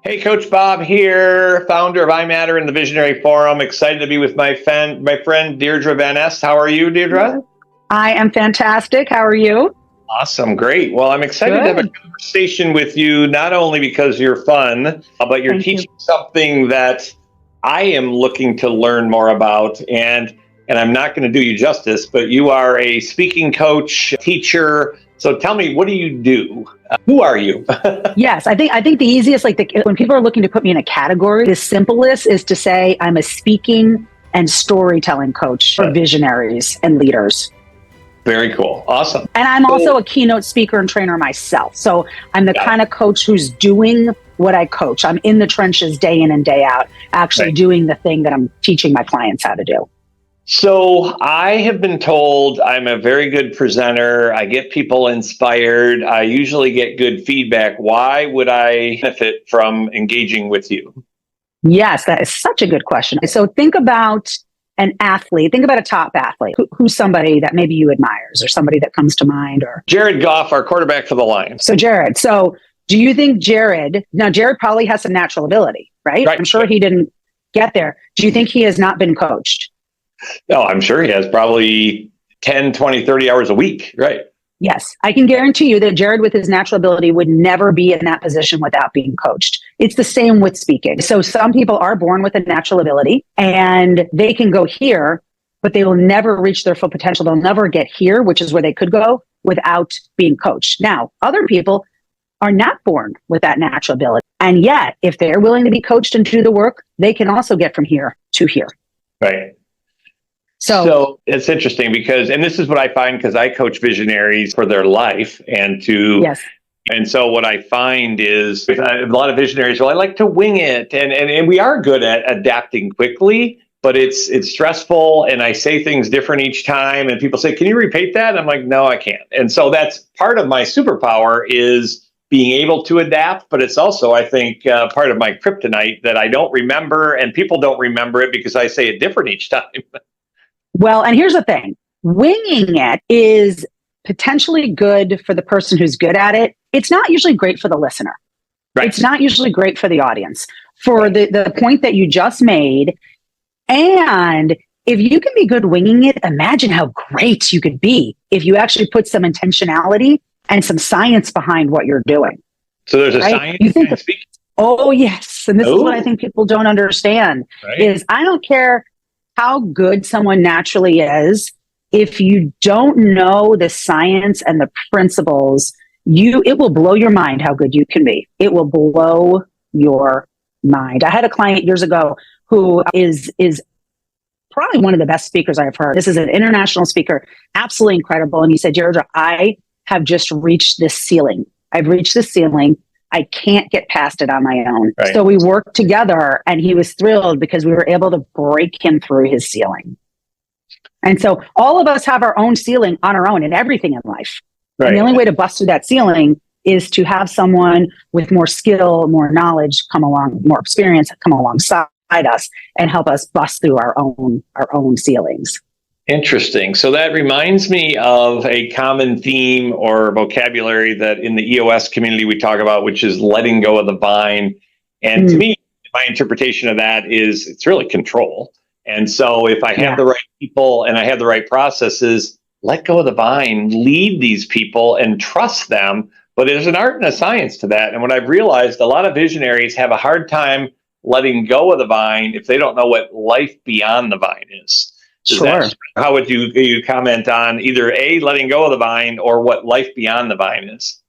Hey, Coach Bob here, founder of iMatter and the Visionary Forum. Excited to be with my friend Deirdre Van Est. How are you, Deirdre? I am fantastic. How are you? Awesome, great. Well, I'm excited to have a conversation with you, not only because you're fun, but you're teaching something that I am looking to learn more about. And I'm not going to do you justice, but you are a speaking coach, teacher. So tell me, what do you do? Who are you? Yes, I think the easiest, when people are looking to put me in a category, the simplest is to say I'm a speaking and storytelling coach for visionaries and leaders. Very cool. Awesome. And I'm also a keynote speaker and trainer myself. So I'm the kind of coach who's doing what I coach. I'm in the trenches day in and day out, actually doing the thing that I'm teaching my clients how to do. So I have been told I'm a very good presenter. I get people inspired. I usually get good feedback. Why would I benefit from engaging with you? Yes, that is such a good question. So think about an athlete. Think about a top athlete. Who's somebody that maybe you admires or somebody that comes to mind? Or Jared Goff, our quarterback for the Lions. So Jared. So do you think Jared probably has some natural ability, right? I'm sure he didn't get there. Do you think he has not been coached? No, I'm sure he has probably 10, 20, 30 hours a week, right? Yes, I can guarantee you that Jared with his natural ability would never be in that position without being coached. It's the same with speaking. So some people are born with a natural ability and they can go here, but they will never reach their full potential. They'll never get here, which is where they could go without being coached. Now, other people are not born with that natural ability. And yet, if they're willing to be coached and do the work, they can also get from here to here. Right. So it's interesting because, and this is what I find because I coach visionaries for their life and so what I find is a lot of visionaries, well, I like to wing it. And we are good at adapting quickly, but it's stressful. And I say things different each time. And people say, can you repeat that? And I'm like, no, I can't. And so that's part of my superpower is being able to adapt. But it's also, I think, part of my kryptonite that I don't remember and people don't remember it because I say it different each time. Well, and here's the thing. Winging it is potentially good for the person who's good at it. It's not usually great for the listener. Right. It's not usually great for the audience. For the point that you just made, and if you can be good winging it, imagine how great you could be if you actually put some intentionality and some science behind what you're doing. So there's a science behind speaking? Oh, yes. And this is what I think people don't understand is I don't care how good someone naturally is, if you don't know the science and the principles, it will blow your mind how good you can be. It will blow your mind. I had a client years ago who is probably one of the best speakers I've heard. This is an international speaker, absolutely incredible. And he said, Deirdre, I have just reached this ceiling. I've reached this ceiling. I can't get past it on my own. Right. So we worked together and he was thrilled because we were able to break him through his ceiling. And so all of us have our own ceiling on our own in everything in life. Right. And the only way to bust through that ceiling is to have someone with more skill, more knowledge come along, more experience come alongside us and help us bust through our own ceilings. Interesting. So that reminds me of a common theme or vocabulary that in the EOS community we talk about, which is letting go of the vine. And to me, my interpretation of that is it's really control. And so if I have the right people and I have the right processes, let go of the vine, lead these people and trust them. But there's an art and a science to that. And what I've realized, a lot of visionaries have a hard time letting go of the vine if they don't know what life beyond the vine is. How would you comment on either A, letting go of the vine or what life beyond the vine is?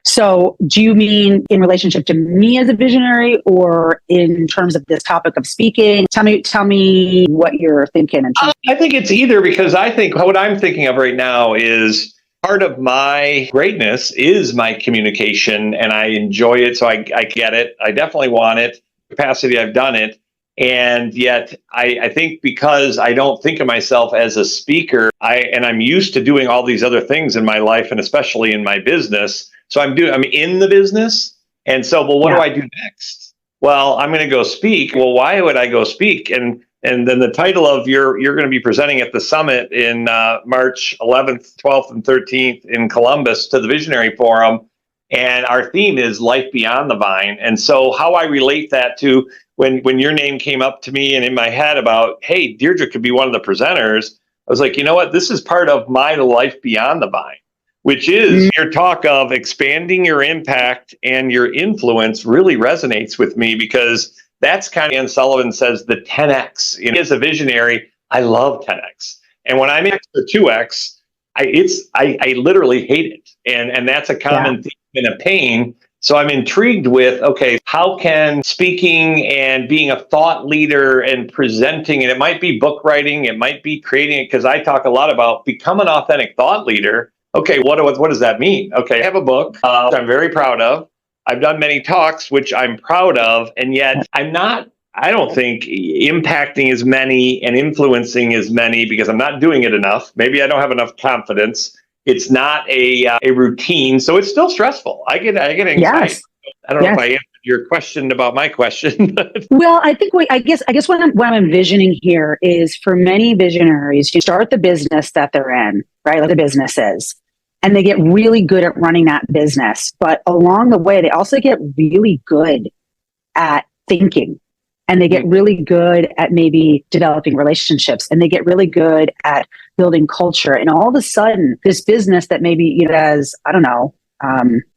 So do you mean in relationship to me as a visionary or in terms of this topic of speaking? Tell me what you're thinking. I think it's either because I think what I'm thinking of right now is part of my greatness is my communication and I enjoy it. So I get it. I definitely want it. Capacity, I've done it. And yet I think because I don't think of myself as a speaker, I'm used to doing all these other things in my life and especially in my business. So I'm in the business. And so, well, what do I do next? Well, I'm going to go speak. Well, why would I go speak? And then the title of you're going to be presenting at the summit in March 11th, 12th, and 13th in Columbus to the Visionary Forum. And our theme is life beyond the vine. And so how I relate that to when your name came up to me and in my head about, hey, Deirdre could be one of the presenters, I was like, you know what? This is part of my life beyond the vine, which is your talk of expanding your impact and your influence really resonates with me, because that's kind of, Ann Sullivan says, the 10X. You know, as a visionary, I love 10X. And when I'm in the 2X, I literally hate it. And that's a common theme and a pain. So I'm intrigued with, okay, how can speaking and being a thought leader and presenting, and it might be book writing, it might be creating it, because I talk a lot about become an authentic thought leader. Okay, what does that mean? Okay, I have a book I'm very proud of. I've done many talks, which I'm proud of, and yet I don't think impacting as many and influencing as many, because I'm not doing it enough. Maybe I don't have enough confidence. It's not a routine, so it's still stressful. I get anxiety. Yes. I don't know if I answered your question about my question. Well, I think I guess what I'm envisioning here is, for many visionaries, you start the business that they're in, right? Like the business is, and they get really good at running that business. But along the way, they also get really good at thinking. And they get really good at maybe developing relationships, and they get really good at building culture. And all of a sudden, this business that maybe has, I don't know,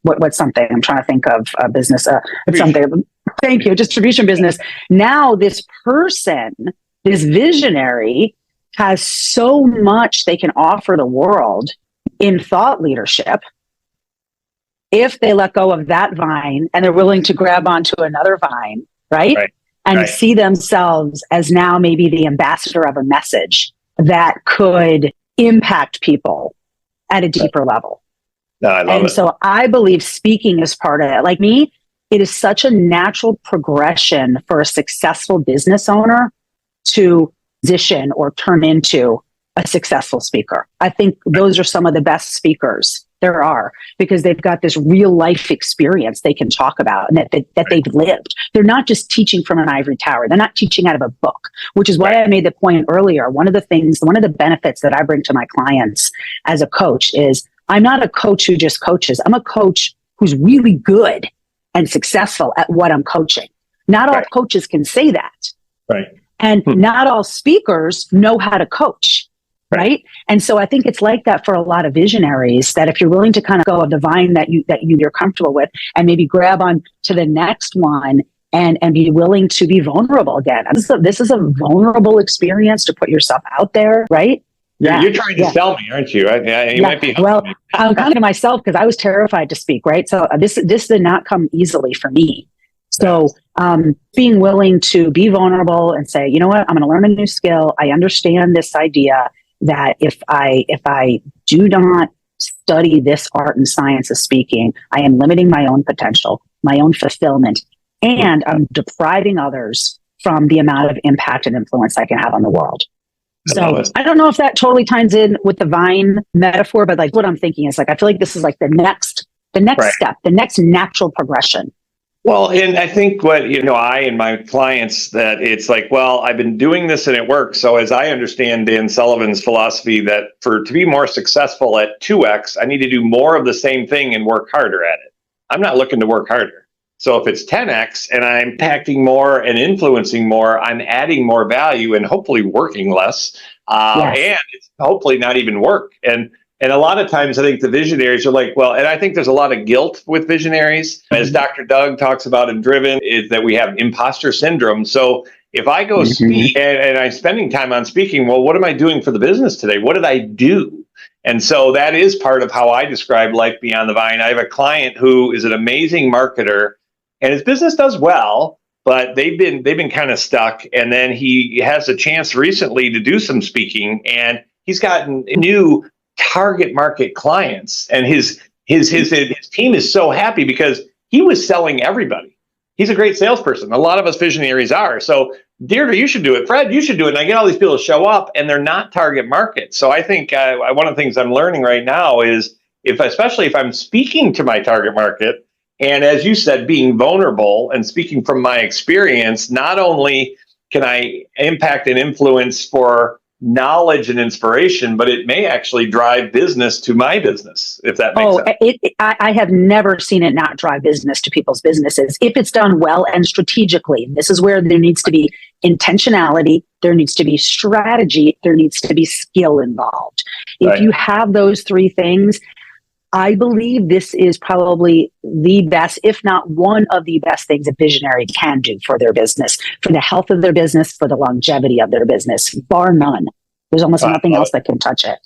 what's something I'm trying to think of, a business, something. Thank you, distribution business. Now this person, this visionary, has so much they can offer the world in thought leadership. If they let go of that vine and they're willing to grab onto another vine, right? And see themselves as now maybe the ambassador of a message that could impact people at a deeper level. No, I love it. So I believe speaking is part of it. Like me, it is such a natural progression for a successful business owner to position or turn into a successful speaker. I think those are some of the best speakers there are, because they've got this real life experience they can talk about and that they've lived. They're not just teaching from an ivory tower. They're not teaching out of a book, which is why I made the point earlier. One of the benefits that I bring to my clients as a coach is I'm not a coach who just coaches. I'm a coach who's really good and successful at what I'm coaching. Not all coaches can say that. And not all speakers know how to coach. Right. And so I think it's like that for a lot of visionaries, that if you're willing to kind of go of the vine that you're comfortable with and maybe grab on to the next one and be willing to be vulnerable again. This is a vulnerable experience to put yourself out there. Right. You're trying to sell me, aren't you? You might be. Well, I'm coming to myself because I was terrified to speak. Right. So this did not come easily for me. So being willing to be vulnerable and say, you know what, I'm going to learn a new skill. I understand this idea that if I do not study this art and science of speaking, I am limiting my own potential, my own fulfillment, and I'm depriving others from the amount of impact and influence I can have on the world. So I don't know if that totally ties in with the vine metaphor, but like what I'm thinking is like, I feel like this is like the next step, the next natural progression. Well, and I think what, I and my clients, that it's like, well, I've been doing this and it works. So as I understand Dan Sullivan's philosophy, that to be more successful at 2X, I need to do more of the same thing and work harder at it. I'm not looking to work harder. So if it's 10X and I'm impacting more and influencing more, I'm adding more value and hopefully working less. And it's hopefully not even work. And a lot of times I think the visionaries are like, well, and I think there's a lot of guilt with visionaries. As Dr. Doug talks about in Driven, is that we have imposter syndrome. So if I go speak and I'm spending time on speaking, well, what am I doing for the business today? What did I do? And so that is part of how I describe life beyond the vine. I have a client who is an amazing marketer and his business does well, but they've been kind of stuck. And then he has a chance recently to do some speaking, and he's gotten new target market clients, and his team is so happy because he was selling everybody. He's a great salesperson. A lot of us visionaries are. So Deirdre, you should do it. Fred, you should do it. And I get all these people to show up and they're not target market. So I think one of the things I'm learning right now is especially if I'm speaking to my target market, and as you said, being vulnerable and speaking from my experience, not only can I impact and influence for knowledge and inspiration, but it may actually drive business to my business, if that makes sense. I have never seen it not drive business to people's businesses if it's done well and strategically. This is where there needs to be intentionality, there needs to be strategy, there needs to be skill involved. If you have those three things, I believe this is probably the best, if not one of the best things a visionary can do for their business, for the health of their business, for the longevity of their business, bar none. There's almost nothing else that can touch it.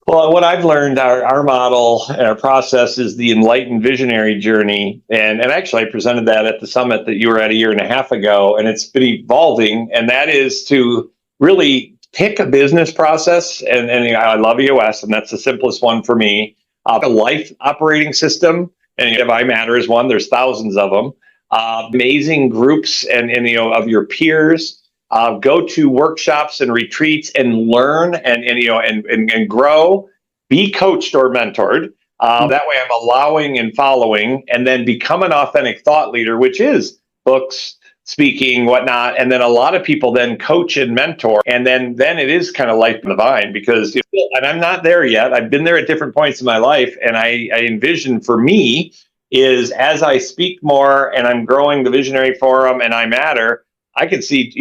Well, what I've learned, our model and our process is the enlightened visionary journey. And actually, I presented that at the summit that you were at a year and a half ago, and it's been evolving. And that is to really pick a business process. And I love EOS, and that's the simplest one for me. A life operating system, and if I Matter is one, there's thousands of them. Amazing groups and of your peers. Go to workshops and retreats and learn and grow. Be coached or mentored. That way, I'm allowing and following, and then become an authentic thought leader, which is books, speaking, whatnot. And then a lot of people then coach and mentor. And then it is kind of life in the vine, because, and I'm not there yet. I've been there at different points in my life. And I envision for me is as I speak more and I'm growing the Visionary Forum and I Matter, I can see,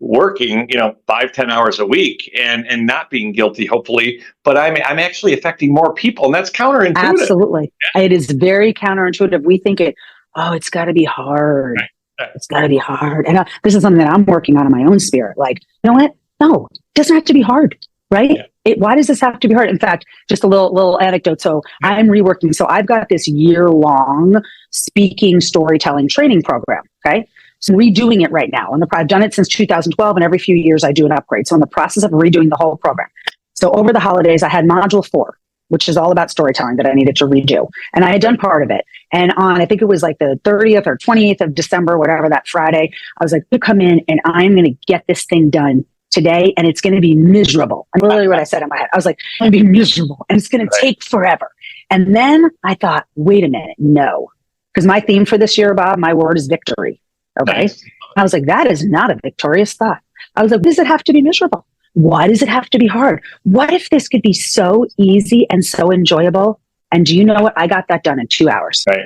working, 5-10 hours a week and not being guilty, hopefully, but I'm actually affecting more people. And that's counterintuitive. Absolutely. Yeah. It is very counterintuitive. We think it's got to be hard. Right. It's got to be hard. And this is something that I'm working on in my own spirit. Like, you know what? No, it doesn't have to be hard, right? Yeah. Why does this have to be hard? In fact, just a little anecdote. So I'm reworking. So I've got this year-long speaking storytelling training program, okay? So I'm redoing it right now. And I've done it since 2012, and every few years I do an upgrade. So I'm in the process of redoing the whole program. So over the holidays, I had module 4, which is all about storytelling, that I needed to redo. And I had done part of it. And on, I think it was like the 30th or 28th of December, whatever, that Friday, I was like, you come in and I'm going to get this thing done today, and it's going to be miserable. And literally what I said in my head, I was like, it's going to be miserable and it's going to take forever. And then I thought, wait a minute, no. Because my theme for this year, Bob, my word is victory. Okay. Nice. I was like, that is not a victorious thought. I was like, does it have to be miserable? Why does it have to be hard? What if this could be so easy and so enjoyable? And do you know what? I got that done in 2 hours. Right.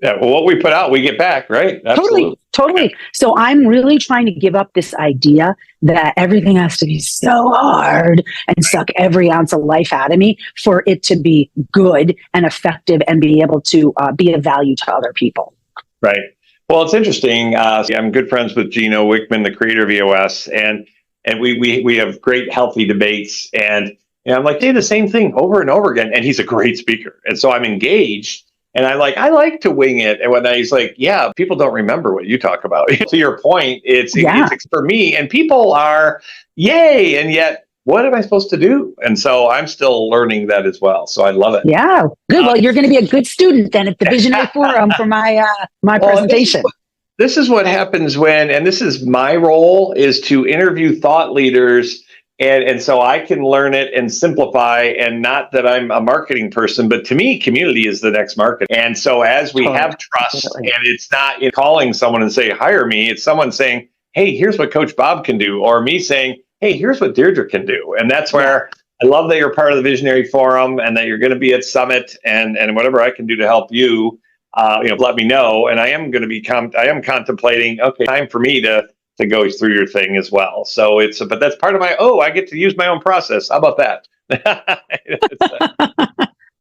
Yeah. Well, what we put out, we get back, right? Absolutely. Totally. So I'm really trying to give up this idea that everything has to be so hard and suck every ounce of life out of me for it to be good and effective and be able to be of value to other people. Right. Well, it's interesting. I'm good friends with Gino Wickman, the creator of EOS, and we have great, healthy debates. And I'm like, hey, the same thing over and over again. And he's a great speaker. And so I'm engaged. And I like to wing it. And when he's like, yeah, people don't remember what you talk about. To your point, it's for me. And people are, yay. And yet, what am I supposed to do? And so I'm still learning that as well. So I love it. Yeah. Good. Well, you're going to be a good student then at the Visionary Forum for my presentation. This is what happens and this is my role, is to interview thought leaders. And so I can learn it and simplify, and not that I'm a marketing person, but to me, community is the next market. And so as we have trust, and it's not calling someone and say, hire me, it's someone saying, hey, here's what Coach Bob can do, or me saying, hey, here's what Deirdre can do. And that's where I love that you're part of the Visionary Forum and that you're going to be at Summit, and whatever I can do to help you, let me know. And I am going to be, I am contemplating, okay, time for me to go through your thing as well. So but that's part of my, I get to use my own process. How about that?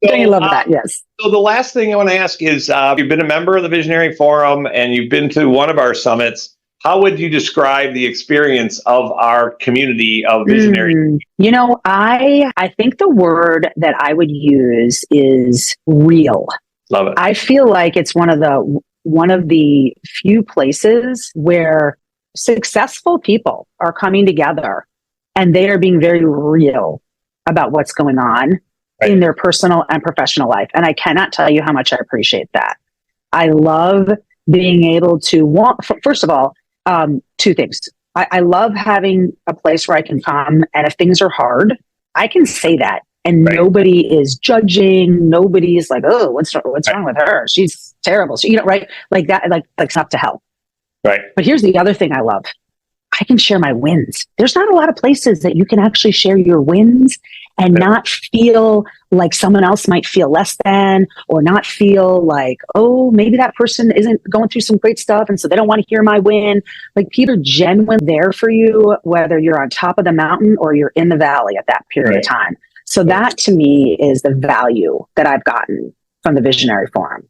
Don't you love that? Yes. So the last thing I want to ask is, you've been a member of the Visionary Forum and you've been to one of our summits. How would you describe the experience of our community of visionaries? I think the word that I would use is real. Love it. I feel like it's one of the few places where successful people are coming together and they are being very real about what's going on in their personal and professional life. And I cannot tell you how much I appreciate that. I love being able to first of all, 2 things. I love having a place where I can come, and if things are hard, I can say that, and nobody is judging. Nobody's like, oh, what's wrong with her? She's terrible. So, right? Like that, like it's up to hell. Right. But here's the other thing I love. I I can share my wins. There's not a lot of places that you can actually share your wins and not feel like someone else might feel less than, or not feel like, oh, maybe that person isn't going through some great stuff and so they don't want to hear my win. Like, people are genuinely there for you, whether you're on top of the mountain or you're in the valley at that period of time. So that to me is the value that I've gotten from the Visionary Forum.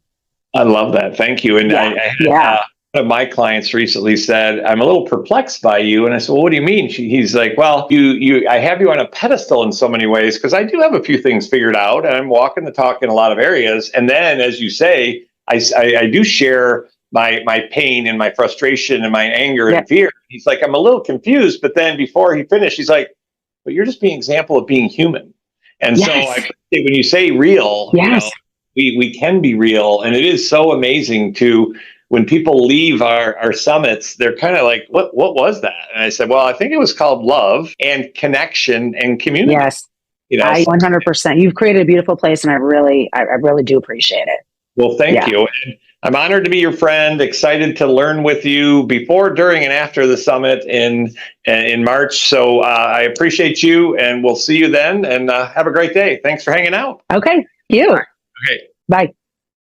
I love that. Thank you. And I had, one of my clients recently said, I'm a little perplexed by you. And I said, well, what do you mean? He's like, well, I have you on a pedestal in so many ways, because I do have a few things figured out and I'm walking the talk in a lot of areas. And then, as you say, I do share my pain and my frustration and my anger and fear. He's like, I'm a little confused. But then before he finished, he's like, but you're just being an example of being human. And so I appreciate when you say real, you know, we can be real. And it is so amazing when people leave our summits, they're kind of like, what was that? And I said, well, I think it was called love and connection and community. Yes. You know, I 100%. You've created a beautiful place, and I really do appreciate it. Well, thank you. And I'm honored to be your friend, excited to learn with you before, during, and after the summit in March. So I appreciate you, and we'll see you then, and have a great day. Thanks for hanging out. Okay. You. Okay. Bye.